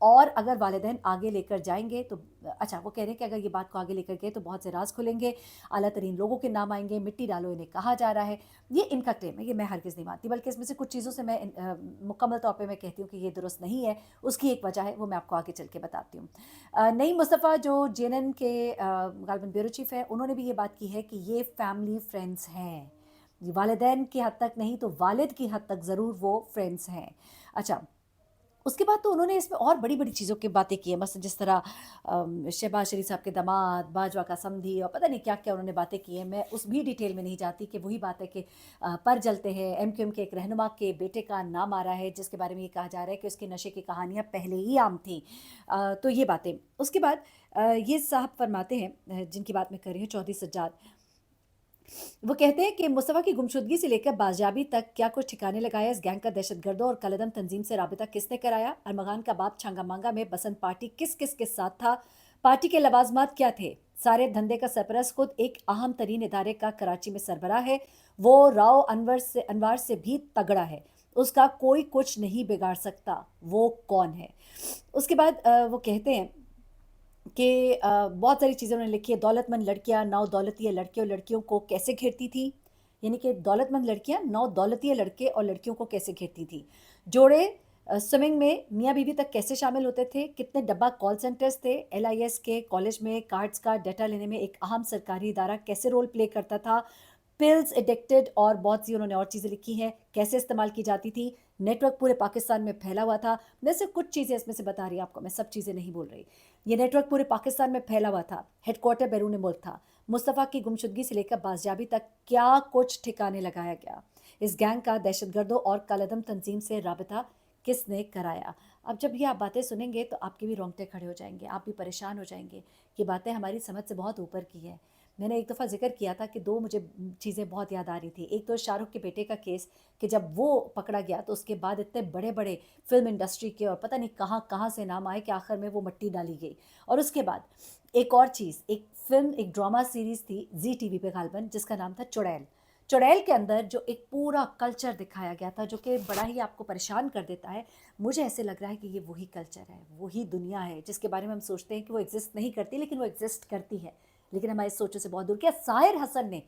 اور اگر والدین آگے لے کر جائیں گے تو اچھا وہ کہہ رہے ہیں کہ اگر یہ بات کو آگے لے کر گئے تو بہت سے راز کھلیں گے، اعلیٰ ترین لوگوں کے نام آئیں گے، مٹی ڈالو انہیں کہا جا رہا ہے۔ یہ ان کا کلیم ہے، یہ میں ہرگز نہیں مانتی، بلکہ اس میں سے کچھ چیزوں سے میں مکمل طور پہ میں کہتی ہوں کہ یہ درست نہیں ہے۔ اس کی ایک وجہ ہے، وہ میں آپ کو آگے چل کے بتاتی ہوں۔ نعیم مصطفیٰ جو JNN کے غالباً بیورو چیف ہیں، انہوں نے بھی یہ بات کی ہے کہ یہ فیملی فرینڈس ہیں، یہ والدین کی حد تک نہیں تو والد کی حد تک ضرور وہ فرینڈس ہیں۔ اچھا اس کے بعد تو انہوں نے اس میں اور بڑی بڑی چیزوں کی باتیں کی ہیں، مثلا جس طرح شہباز شریف صاحب کے داماد، باجوہ کا سمدھی، اور پتہ نہیں کیا کیا انہوں نے باتیں کی ہیں۔ میں اس بھی ڈیٹیل میں نہیں جاتی کہ وہی بات ہے کہ پر جلتے ہیں، MQM کے ایک رہنما کے بیٹے کا نام آ رہا ہے جس کے بارے میں یہ کہا جا رہا ہے کہ اس کے نشے کی کہانیاں پہلے ہی عام تھیں۔ تو یہ باتیں اس کے بعد یہ صاحب فرماتے ہیں جن کی بات میں کر رہی ہوں، چودھری سجاد، وہ کہتے ہیں کہ مصطفیٰ کی گمشدگی سے لے کر بازیابی تک کیا کچھ ٹھکانے لگایا، اس گینگ کا دہشت گردوں اور کالعدم تنظیم سے رابطہ کس نے کرایا، ارمغان کا باپ چھانگا مانگا میں بسنت پارٹی کس کس کے ساتھ تھا، پارٹی کے لوازمات کیا تھے، سارے دھندے کا سرپرست خود ایک اہم ترین ادارے کا کراچی میں سربراہ ہے، وہ راؤ انوار سے بھی تگڑا ہے، اس کا کوئی کچھ نہیں بگاڑ سکتا، وہ کون ہے۔ اس کے بعد وہ کہتے ہیں کہ بہت ساری چیزیں انہوں نے لکھی ہے، دولت مند لڑکیاں نو دولتیہ لڑکے اور لڑکیوں کو کیسے گھیرتی تھی، یعنی کہ دولت مند لڑکیاں نو دولتیہ لڑکے اور لڑکیوں کو کیسے گھیرتی تھی، جوڑے سوئمنگ میں میاں بیوی تک کیسے شامل ہوتے تھے، کتنے ڈبہ کال سینٹرز تھے، LIS کے کالج میں کارڈز کا ڈیٹا لینے میں ایک اہم سرکاری ادارہ کیسے رول پلے کرتا تھا، پلز ایڈکٹڈ اور بہت سی انہوں نے اور چیزیں لکھی ہیں کیسے استعمال کی جاتی تھی، نیٹ ورک پورے پاکستان میں پھیلا ہوا تھا۔ میں صرف کچھ چیزیں اس میں سے بتا رہی ہوں آپ کو، میں سب چیزیں نہیں بول رہی۔ یہ نیٹ ورک پورے پاکستان میں پھیلا ہوا تھا، ہیڈ کوارٹر بیرون ملک تھا، مصطفیٰ کی گمشدگی سے لے کر بازیابی تک کیا کچھ ٹھکانے لگایا گیا، اس گینگ کا دہشت گردوں اور کالعدم تنظیم سے رابطہ کس نے کرایا۔ اب جب یہ آپ باتیں سنیں گے تو آپ کے بھی رونگٹے کھڑے ہو جائیں گے، آپ بھی پریشان ہو جائیں گے، یہ باتیں ہماری سمجھ سے بہت اوپر کی ہیں۔ میں نے ایک دفعہ ذکر کیا تھا کہ دو مجھے چیزیں بہت یاد آ رہی تھی، ایک تو شاہ رخ کے بیٹے کا کیس کہ جب وہ پکڑا گیا تو اس کے بعد اتنے بڑے بڑے فلم انڈسٹری کے اور پتہ نہیں کہاں کہاں سے نام آئے کہ آخر میں وہ مٹی ڈالی گئی۔ اور اس کے بعد ایک اور چیز، ایک فلم، ایک ڈرامہ سیریز تھی زی ٹی وی پہ غالباً، جس کا نام تھا چڑیل۔ چڑیل کے اندر جو ایک پورا کلچر دکھایا گیا تھا جو کہ بڑا ہی آپ کو پریشان کر دیتا ہے، مجھے ایسے لگ رہا ہے کہ یہ وہی کلچر ہے، وہی دنیا ہے جس کے بارے میں ہم سوچتے ہیں کہ وہ ایگزسٹ نہیں کرتی، لیکن وہ ایگزسٹ کرتی ہے، لیکن ہماری سوچوں سے بہت دور کیا۔ ساحر حسن نے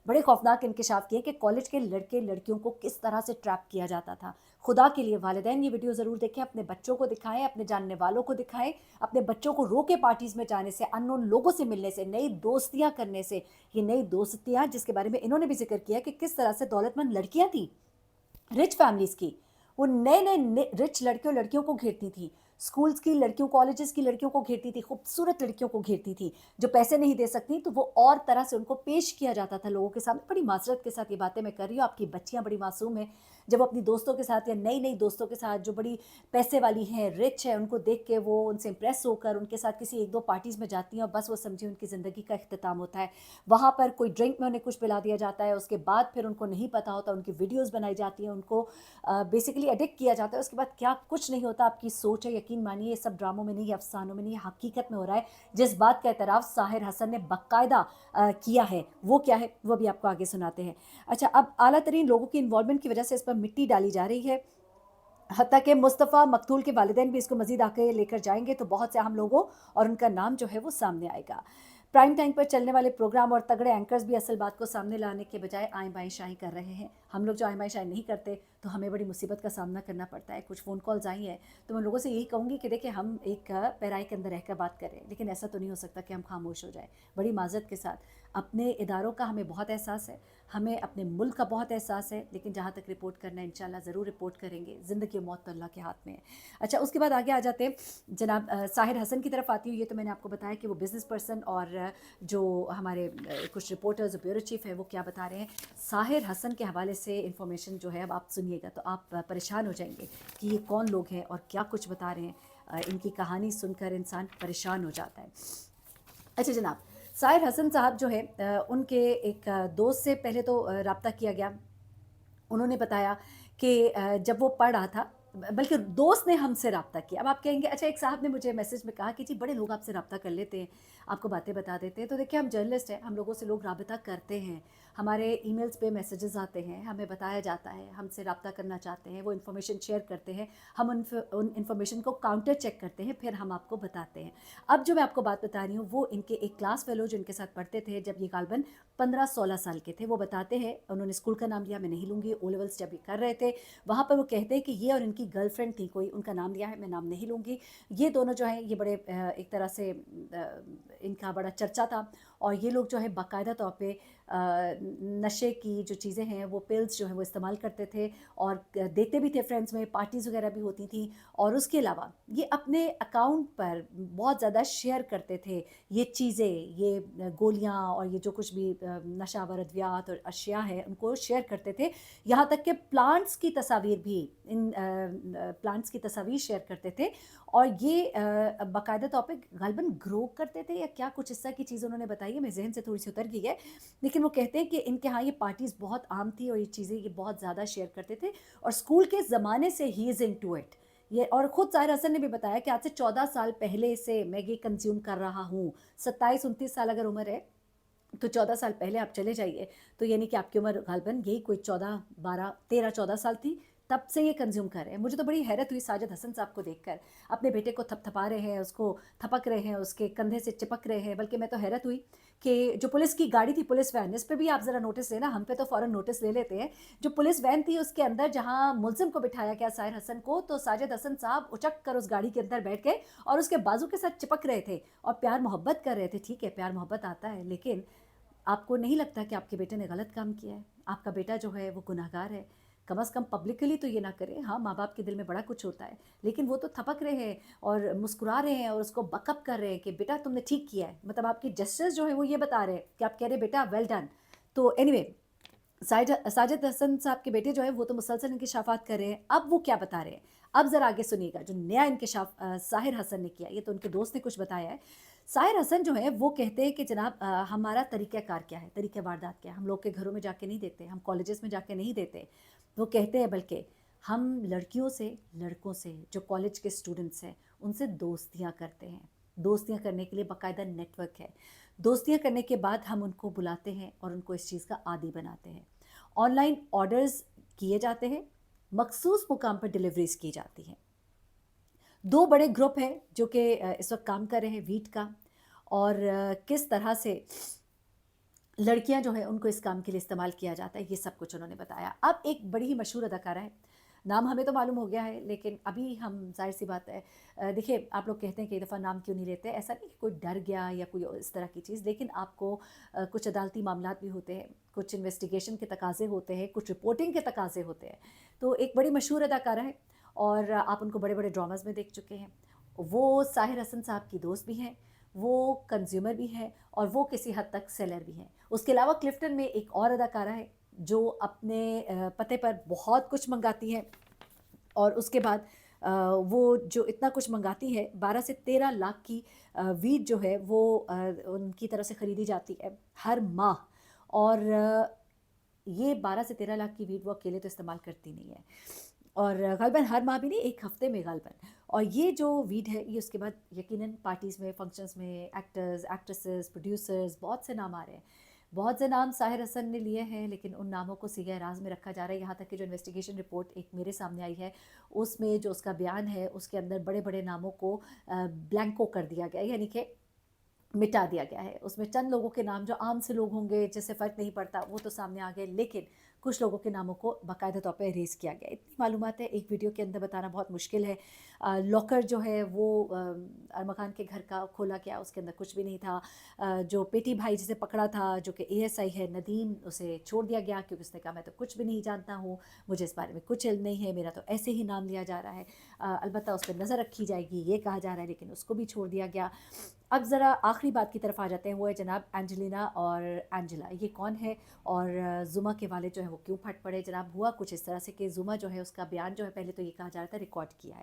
بڑے خوفناک انکشاف کیے کہ کالج کے لڑکے لڑکیوں کو کس طرح سے ٹریپ کیا جاتا تھا۔ خدا کے لیے والدین یہ ویڈیو ضرور دیکھیں، اپنے بچوں کو دکھائیں، اپنے جاننے والوں کو دکھائیں، اپنے بچوں کو روکے پارٹیز میں جانے سے، ان نون لوگوں سے ملنے سے، نئی دوستیاں کرنے سے۔ یہ نئی دوستیاں جس کے بارے میں انہوں نے بھی ذکر کیا کہ کس طرح سے دولت مند لڑکیاں تھیں، رچ فیملیز کی، وہ نئے نئے رچ لڑکے اور لڑکیوں کو گھیرتی تھی، اسکولز کی لڑکیوں، کالجز کی لڑکیوں کو گھیرتی تھی، خوبصورت لڑکیوں کو گھیرتی تھی، جو پیسے نہیں دے سکتی تو وہ اور طرح سے ان کو پیش کیا جاتا تھا لوگوں کے سامنے۔ بڑی معذرت کے ساتھ یہ باتیں میں کر رہی ہوں، آپ کی بچیاں بڑی معصوم ہیں، جب وہ اپنی دوستوں کے ساتھ یا نئی نئی دوستوں کے ساتھ جو بڑی پیسے والی ہیں، رچ ہے، ان کو دیکھ کے وہ ان سے امپریس ہو کر ان کے ساتھ کسی ایک دو پارٹیز میں جاتی ہیں اور بس وہ سمجھیں ان کی زندگی کا اختتام ہوتا ہے، وہاں پر کوئی ڈرنک میں انہیں کچھ پلا دیا جاتا ہے، اس کے بعد پھر ان کو نہیں پتہ ہوتا، ان کی ویڈیوز بنائی جاتی ہیں، ان کو بیسیکلی ایڈکٹ کیا جاتا ہے، اس کے بعد کیا کچھ نہیں ہوتا۔ آپ کی سوچ ہے، یقین مانیے یہ سب ڈراموں میں نہیں، افسانوں میں نہیں، حقیقت میں ہو رہا ہے، جس بات کا اعتراف ساحر حسن نے باقاعدہ کیا ہے، وہ کیا ہے وہ بھی آپ کو آگے سناتے ہیں۔ اچھا اب اعلیٰ ترین لوگوں کی انوالومنٹ کی وجہ سے اس پر مٹی ڈالی جا رہی ہے، حتیٰ کہ مصطفیٰ مقتول کے والدین بھی اس کو مزید آگے لے کر جائیں گے تو بہت سے اہم لوگوں اور ان کا نام جو ہے وہ سامنے آئے گا۔ پرائم ٹائم پر چلنے والے پروگرام اور تگڑے اینکرز بھی اصل بات کو سامنے لانے کے بجائے آئیں بائیں شاہی کر رہے ہیں۔ ہم لوگ جو آئیں بائیں شاہی نہیں کرتے تو ہمیں بڑی مصیبت کا سامنا کرنا پڑتا ہے۔ کچھ فون کالز آئی ہیں تو میں لوگوں سے یہی کہوں گی کہ دیکھیں ہم ایک پیرائی کے اندر رہ کر بات کریں، لیکن ایسا تو نہیں ہو سکتا کہ ہم خاموش ہو جائیں۔ بڑی معذرت کے ساتھ اپنے اداروں کا ہمیں بہت احساس ہے، ہمیں اپنے ملک کا بہت احساس ہے، لیکن جہاں تک رپورٹ کرنا ہے انشاءاللہ ضرور رپورٹ کریں گے، زندگی و موت تو اللہ کے ہاتھ میں ہے۔ اچھا اس کے بعد آگے آ جاتے ہیں جناب ساحر حسن کی طرف آتی ہوں۔ یہ تو میں نے آپ کو بتایا کہ وہ بزنس پرسن اور جو ہمارے کچھ رپورٹرز بیورو چیف ہیں وہ کیا بتا رہے ہیں۔ ساحر حسن کے حوالے سے انفارمیشن جو ہے اب آپ سنیے گا تو آپ پریشان ہو جائیں گے کہ یہ کون لوگ ہیں اور کیا کچھ بتا رہے ہیں، ان کی کہانی سن کر انسان پریشان ہو جاتا ہے۔ اچھا جناب ساحر حسن صاحب جو ہے ان کے ایک دوست سے پہلے تو رابطہ کیا گیا، انہوں نے بتایا کہ جب وہ پڑھ رہا تھا، بلکہ دوست نے ہم سے رابطہ کیا۔ اب آپ کہیں گے اچھا ایک صاحب نے مجھے میسج میں کہا کہ جی بڑے لوگ آپ سے رابطہ کر لیتے ہیں، آپ کو باتیں بتا دیتے ہیں، تو دیکھیں ہم جرنلسٹ ہیں، ہم لوگوں سے لوگ رابطہ کرتے ہیں، ہمارے ای میلز پہ میسیجز آتے ہیں، ہمیں بتایا جاتا ہے، ہم سے رابطہ کرنا چاہتے ہیں، وہ انفارمیشن شیئر کرتے ہیں، ہم ان انفارمیشن کو کاؤنٹر چیک کرتے ہیں، پھر ہم آپ کو بتاتے ہیں۔ اب جو میں آپ کو بات بتا رہی ہوں وہ ان کے ایک کلاس فیلو جو ان کے ساتھ پڑھتے تھے جب یہ غالباً 15-16 سال کے تھے، وہ بتاتے ہیں، انہوں نے اسکول کا نام لیا، میں نہیں لوں گی، او لیولس جب یہ کر رہے تھے وہاں پر وہ کہتے ہیں کہ یہ اور ان کی گرل فرینڈ تھی کوئی، ان کا نام لیا ہے، میں نام نہیں لوں گی، یہ دونوں جو ہیں یہ بڑے ایک طرح سے ان کا بڑا چرچا تھا، اور یہ لوگ جو ہے باقاعدہ طور پہ نشے کی جو چیزیں ہیں وہ پلز جو ہیں وہ استعمال کرتے تھے، اور دیتے بھی تھے فرینڈز میں، پارٹیز وغیرہ بھی ہوتی تھیں، اور اس کے علاوہ یہ اپنے اکاؤنٹ پر بہت زیادہ شیئر کرتے تھے یہ چیزیں، یہ گولیاں اور یہ جو کچھ بھی نشہ آور ادویات اور اشیاء ہیں ان کو شیئر کرتے تھے، یہاں تک کہ پلانٹس کی تصاویر بھی، ان پلانٹس کی تصاویر شیئر کرتے تھے، اور یہ باقاعدہ طور پہ غالباً گرو کرتے تھے یا کیا کچھ اس طرح کی چیز انہوں نے بتائی ہے، میں ذہن سے تھوڑی سی اتر گئی ہے، لیکن وہ کہتے ہیں کہ ان کے ہاں یہ پارٹیز بہت عام تھی اور یہ چیزیں یہ بہت زیادہ شیئر کرتے تھے، اور اسکول کے زمانے سے ہی از ان ٹو اٹ یہ، اور خود ظاہر حسن نے بھی بتایا کہ آج سے 14 سال پہلے سے میں یہ کنزیوم کر رہا ہوں، 27-29 سال اگر عمر ہے تو 14 سال پہلے آپ چلے جائیے، تو یعنی کہ آپ کی عمر غالباً یہی کوئی 14 تھی، تب سے یہ کنزیوم کر رہے ہیں۔ مجھے تو بڑی حیرت ہوئی ساجد حسن صاحب کو دیکھ کر، اپنے بیٹے کو تھپ تھپا رہے ہیں، اس کو تھپک رہے ہیں، اس کے کندھے سے چپک رہے ہیں، بلکہ میں تو حیرت ہوئی کہ جو پولیس کی گاڑی تھی، پولیس وین، اس پہ بھی آپ ذرا نوٹس لینا، ہم پہ تو فوراً نوٹس لے لیتے ہیں، جو پولیس وین تھی اس کے اندر جہاں ملزم کو بٹھایا گیا ساحر حسن کو، تو ساجد حسن صاحب اچک کر اس گاڑی کے اندر بیٹھ گئے اور اس کے بازو کے ساتھ چپک رہے تھے اور پیار محبت کر رہے تھے۔ ٹھیک ہے، پیار محبت آتا ہے، لیکن آپ کو نہیں لگتا کہ آپ کے بیٹے نے غلط کام کیا ہے؟ آپ کا بیٹا جو ہے وہ گناہ گار ہے، کم از کم پبلکلی تو یہ نہ کرے۔ ہاں، ماں باپ کے دل میں بڑا کچھ ہوتا ہے، لیکن وہ تو تھپک رہے ہیں اور مسکرا رہے ہیں اور اس کو بک اپ کر رہے ہیں کہ بیٹا تم نے ٹھیک کیا ہے، مطلب آپ کی جسٹس جو ہے وہ یہ بتا رہے ہیں کہ آپ کہہ رہے بیٹا ویل ڈن۔ تو اینی وے، ساجد حسن صاحب کے بیٹے جو ہے وہ تو مسلسل انکشافات کر رہے ہیں، اب وہ کیا بتا رہے ہیں، اب ذرا آگے سنیے گا جو نیا انکشاف ساحر حسن نے کیا، یہ تو ان کے دوست نے کچھ بتایا ہے۔ ساحر حسن جو ہے وہ کہتے ہیں کہ جناب ہمارا طریقہ کار کیا ہے، طریقہ واردات کیا ہے، ہم لوگ کے گھروں میں جا کے نہیں دیتے، ہم کالجز میں جا کے نہیں دیتے، وہ کہتے ہیں بلکہ ہم لڑکیوں سے، لڑکوں سے، جو کالج کے اسٹوڈنٹس ہیں ان سے دوستیاں کرتے ہیں، دوستیاں کرنے کے لیے باقاعدہ نیٹ ورک ہے، دوستیاں کرنے کے بعد ہم ان کو بلاتے ہیں اور ان کو اس چیز کا عادی بناتے ہیں، آن لائن آرڈرز کیے جاتے ہیں، مخصوص مقام پر ڈیلیوریز کی جاتی ہیں۔ دو بڑے گروپ ہیں جو کہ اس وقت کام کر رہے ہیں ویٹ کا، اور کس طرح سے لڑکیاں جو ہیں ان کو اس کام کے لیے استعمال کیا جاتا ہے، یہ سب کچھ انہوں نے بتایا۔ اب ایک بڑی ہی مشہور اداکارہ ہے، نام ہمیں تو معلوم ہو گیا ہے لیکن ابھی ہم ظاہر سی بات ہے، دیکھیے آپ لوگ کہتے ہیں کہ ایک دفعہ نام کیوں نہیں لیتے، ایسا نہیں کہ کوئی ڈر گیا یا کوئی اس طرح کی چیز، لیکن آپ کو کچھ عدالتی معاملات بھی ہوتے ہیں، کچھ انویسٹیگیشن کے تقاضے ہوتے ہیں، کچھ رپورٹنگ کے تقاضے ہوتے ہیں، تو ایک بڑی مشہور اداکارہ ہے اور آپ ان کو بڑے بڑے ڈراماز میں دیکھ چکے ہیں، وہ ساحر حسن صاحب کی دوست بھی ہیں، وہ کنزیومر بھی ہیں، اور وہ کسی حد تک سیلر بھی ہیں۔ اس کے علاوہ کلفٹن میں ایک اور اداکارہ ہے جو اپنے پتے پر بہت کچھ منگاتی ہے، اور اس کے بعد وہ جو اتنا کچھ منگاتی ہے، 12 سے 13 لاکھ کی ویڈ جو ہے وہ ان کی طرف سے خریدی جاتی ہے ہر ماہ، اور یہ 12 سے 13 لاکھ کی ویڈ وہ اکیلے تو استعمال کرتی نہیں ہے، اور غالباً ہر ماہ بھی نہیں، ایک ہفتے میں غالباً، اور یہ جو ویڈ ہے یہ اس کے بعد یقیناً پارٹیز میں، فنکشنز میں، ایکٹرز، ایکٹریسز، پروڈیوسرز، بہت سے نام آ رہے ہیں، بہت سے نام ساحر حسن نے لیے ہیں، لیکن ان ناموں کو سیغہ راز میں رکھا جا رہا ہے، یہاں تک کہ جو انویسٹیگیشن رپورٹ ایک میرے سامنے آئی ہے اس میں جو اس کا بیان ہے اس کے اندر بڑے بڑے ناموں کو بلینکو کر دیا گیا، یعنی کہ مٹا دیا گیا ہے، اس میں چند لوگوں کے نام جو عام سے لوگ ہوں گے جس سے فرق نہیں پڑتا وہ تو سامنے آ گئے، لیکن کچھ لوگوں کے ناموں کو باقاعدہ طور پہ اریز کیا گیا۔ اتنی معلومات ہے ایک ویڈیو کے اندر بتانا بہت مشکل ہے۔ لاکر جو ہے وہ ارمغان کے گھر کا کھولا گیا، اس کے اندر کچھ بھی نہیں تھا، جو پیٹی بھائی جسے پکڑا تھا جو کہ ASI ہے ندیم، اسے چھوڑ دیا گیا کیونکہ اس نے کہا میں تو کچھ بھی نہیں جانتا ہوں، مجھے اس بارے میں کچھ علم نہیں ہے، میرا تو ایسے ہی نام لیا جا رہا ہے، البتہ اس پہ نظر رکھی جائے گی یہ کہا جا رہا ہے، لیکن اس کو بھی چھوڑ دیا گیا۔ اب ذرا آخری بات کی طرف آ جاتے ہیں، وہ ہے جناب اینجلینا اور اینجلا، یہ کون ہے اور زما کے والد جو ہیں وہ کیوں پھٹ پڑے؟ جناب ہوا کچھ اس طرح سے کہ زما جو ہے اس کا بیان جو ہے پہلے تو یہ کہا جا رہا تھا ریکارڈ کیا ہے،